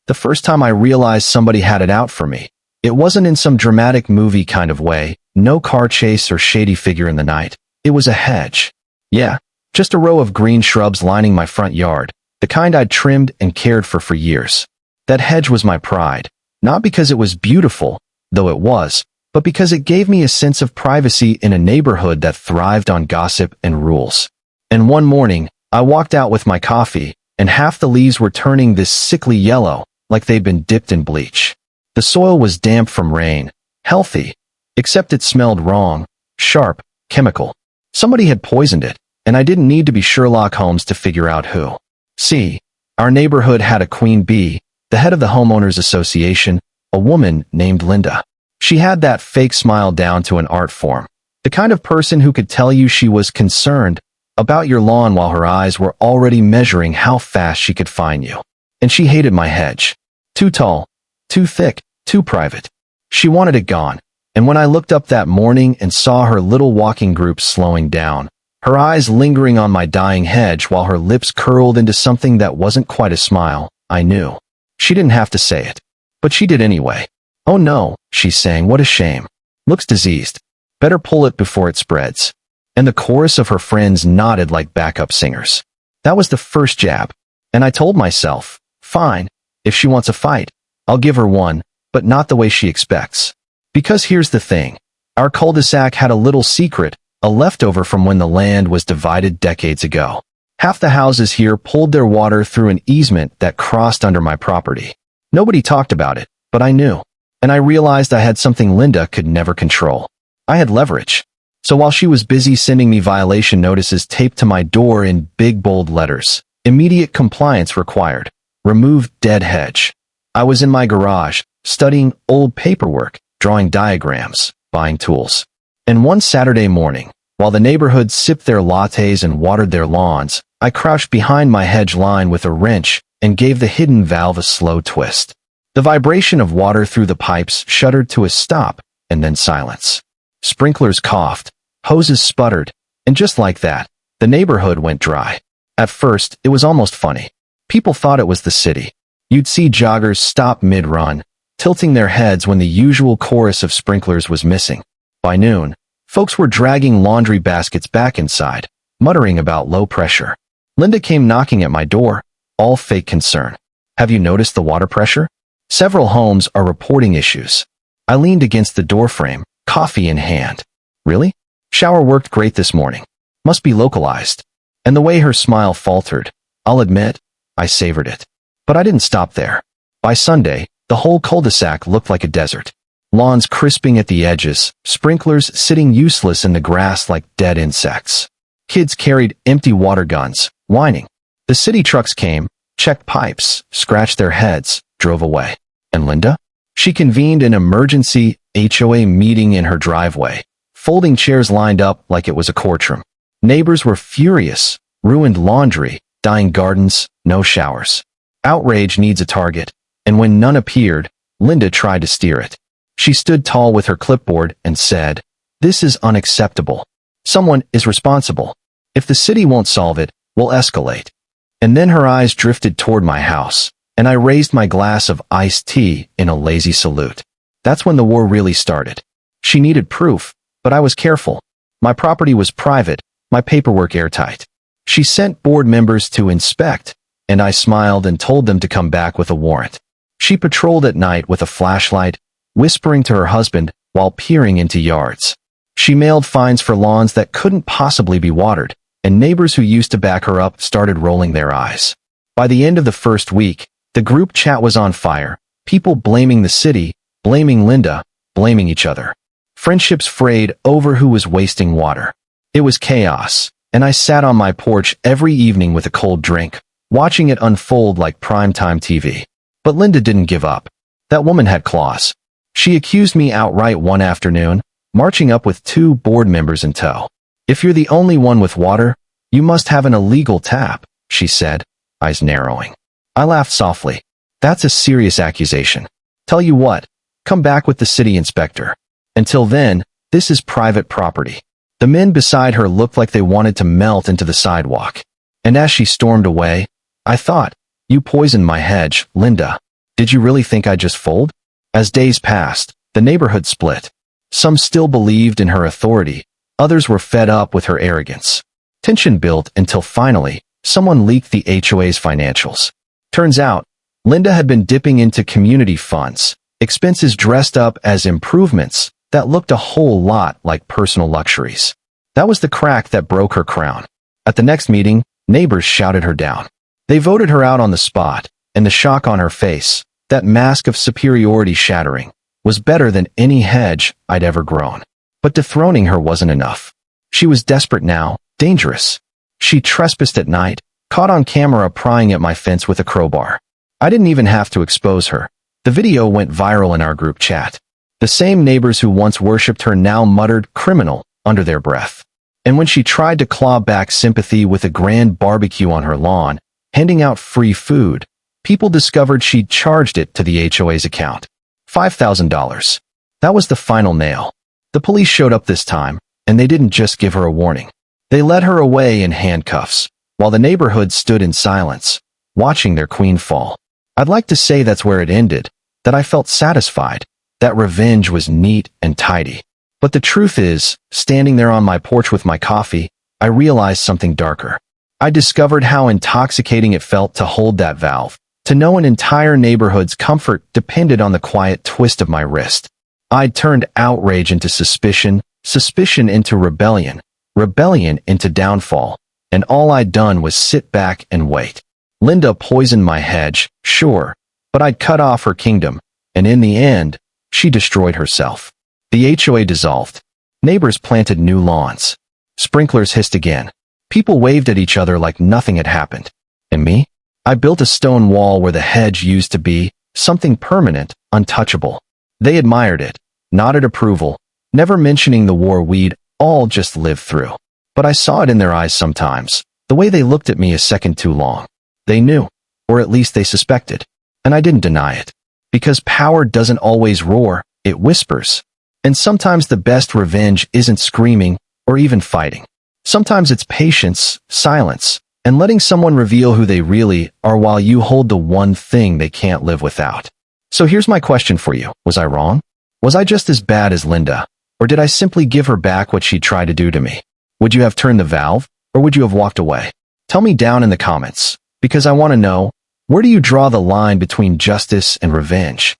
The first time I realized somebody had it out for me. It wasn't in some dramatic movie kind of way, no car chase or shady figure in the night. It was a hedge. Yeah, just a row of green shrubs lining my front yard, the kind I'd trimmed and cared for years. That hedge was my pride, not because it was beautiful, though it was, but because it gave me a sense of privacy in a neighborhood that thrived on gossip and rules. And one morning, I walked out with my coffee, and half the leaves were turning this sickly yellow, like they'd been dipped in bleach. The soil was damp from rain, healthy, except it smelled wrong, sharp, chemical. Somebody had poisoned it, and I didn't need to be Sherlock Holmes to figure out who. See, our neighborhood had a queen bee, the head of the Homeowners Association, a woman named Linda. She had that fake smile down to an art form, the kind of person who could tell you she was concerned about your lawn while her eyes were already measuring how fast she could find you. And she hated my hedge. Too tall, too thick, too private. She wanted it gone, and when I looked up that morning and saw her little walking group slowing down, her eyes lingering on my dying hedge while her lips curled into something that wasn't quite a smile, I knew. She didn't have to say it, but she did anyway. "Oh no," she sang, "what a shame. Looks diseased. Better pull it before it spreads." And the chorus of her friends nodded like backup singers. That was the first jab, and I told myself, fine, if she wants a fight, I'll give her one, but not the way she expects. Because here's the thing, our cul-de-sac had a little secret, a leftover from when the land was divided decades ago. Half the houses here pulled their water through an easement that crossed under my property. Nobody talked about it, but I knew. And I realized I had something Linda could never control. I had leverage. So while she was busy sending me violation notices taped to my door in big bold letters, immediate compliance required, remove dead hedge, I was in my garage, studying old paperwork, drawing diagrams, buying tools. And one Saturday morning, while the neighborhood sipped their lattes and watered their lawns, I crouched behind my hedge line with a wrench and gave the hidden valve a slow twist. The vibration of water through the pipes shuddered to a stop, and then silence. Sprinklers coughed, hoses sputtered, and just like that, the neighborhood went dry. At first, it was almost funny. People thought it was the city. You'd see joggers stop mid-run, tilting their heads when the usual chorus of sprinklers was missing. By noon, folks were dragging laundry baskets back inside, muttering about low pressure. Linda came knocking at my door, all fake concern. "Have you noticed the water pressure? Several homes are reporting issues." I leaned against the doorframe, coffee in hand. "Really? Shower worked great this morning. Must be localized." And the way her smile faltered, I'll admit, I savored it. But I didn't stop there. By Sunday, the whole cul-de-sac looked like a desert. Lawns crisping at the edges, sprinklers sitting useless in the grass like dead insects. Kids carried empty water guns, whining. The city trucks came, checked pipes, scratched their heads, drove away. And Linda? She convened an emergency HOA meeting in her driveway, folding chairs lined up like it was a courtroom. Neighbors were furious, ruined laundry, dying gardens, no showers. Outrage needs a target, and when none appeared, Linda tried to steer it. She stood tall with her clipboard and said, "This is unacceptable. Someone is responsible. If the city won't solve it, we'll escalate." And then her eyes drifted toward my house, and I raised my glass of iced tea in a lazy salute. That's when the war really started. She needed proof, but I was careful. My property was private, my paperwork airtight. She sent board members to inspect, and I smiled and told them to come back with a warrant. She patrolled at night with a flashlight, whispering to her husband while peering into yards. She mailed fines for lawns that couldn't possibly be watered, and neighbors who used to back her up started rolling their eyes. By the end of the first week, the group chat was on fire, people blaming the city, blaming Linda, blaming each other. Friendships frayed over who was wasting water. It was chaos, and I sat on my porch every evening with a cold drink, watching it unfold like primetime TV. But Linda didn't give up. That woman had claws. She accused me outright one afternoon, marching up with 2 board members in tow. "If you're the only one with water, you must have an illegal tap," she said, eyes narrowing. I laughed softly. "That's a serious accusation. Tell you what, come back with the city inspector. Until then, this is private property." The men beside her looked like they wanted to melt into the sidewalk. And as she stormed away, I thought, "You poisoned my hedge, Linda." Did you really think I'd just fold? As days passed, the neighborhood split. Some still believed in her authority, others were fed up with her arrogance. Tension built until finally, someone leaked the HOA's financials. Turns out, Linda had been dipping into community funds, expenses dressed up as improvements that looked a whole lot like personal luxuries. That was the crack that broke her crown. At the next meeting, neighbors shouted her down. They voted her out on the spot, and the shock on her face, that mask of superiority shattering, was better than any hedge I'd ever grown. But dethroning her wasn't enough. She was desperate now, dangerous. She trespassed at night, caught on camera prying at my fence with a crowbar. I didn't even have to expose her. The video went viral in our group chat. The same neighbors who once worshipped her now muttered "criminal" under their breath. And when she tried to claw back sympathy with a grand barbecue on her lawn, handing out free food, people discovered she'd charged it to the HOA's account. $5,000. That was the final nail. The police showed up this time, and they didn't just give her a warning. They led her away in handcuffs, while the neighborhood stood in silence, watching their queen fall. I'd like to say that's where it ended, that I felt satisfied, that revenge was neat and tidy. But the truth is, standing there on my porch with my coffee, I realized something darker. I discovered how intoxicating it felt to hold that valve, to know an entire neighborhood's comfort depended on the quiet twist of my wrist. I'd turned outrage into suspicion, suspicion into rebellion, rebellion into downfall, and all I'd done was sit back and wait. Linda poisoned my hedge, sure, but I'd cut off her kingdom, and in the end, she destroyed herself. The HOA dissolved. Neighbors planted new lawns. Sprinklers hissed again. People waved at each other like nothing had happened. And me? I built a stone wall where the hedge used to be, something permanent, untouchable. They admired it, nodded approval, never mentioning the war we'd all just lived through. But I saw it in their eyes sometimes, the way they looked at me a second too long. They knew, or at least they suspected, and I didn't deny it. Because power doesn't always roar, it whispers. And sometimes the best revenge isn't screaming or even fighting. Sometimes it's patience, silence, and letting someone reveal who they really are while you hold the one thing they can't live without. So here's my question for you. Was I wrong? Was I just as bad as Linda? Or did I simply give her back what she tried to do to me? Would you have turned the valve, or would you have walked away? Tell me down in the comments, because I want to know, where do you draw the line between justice and revenge?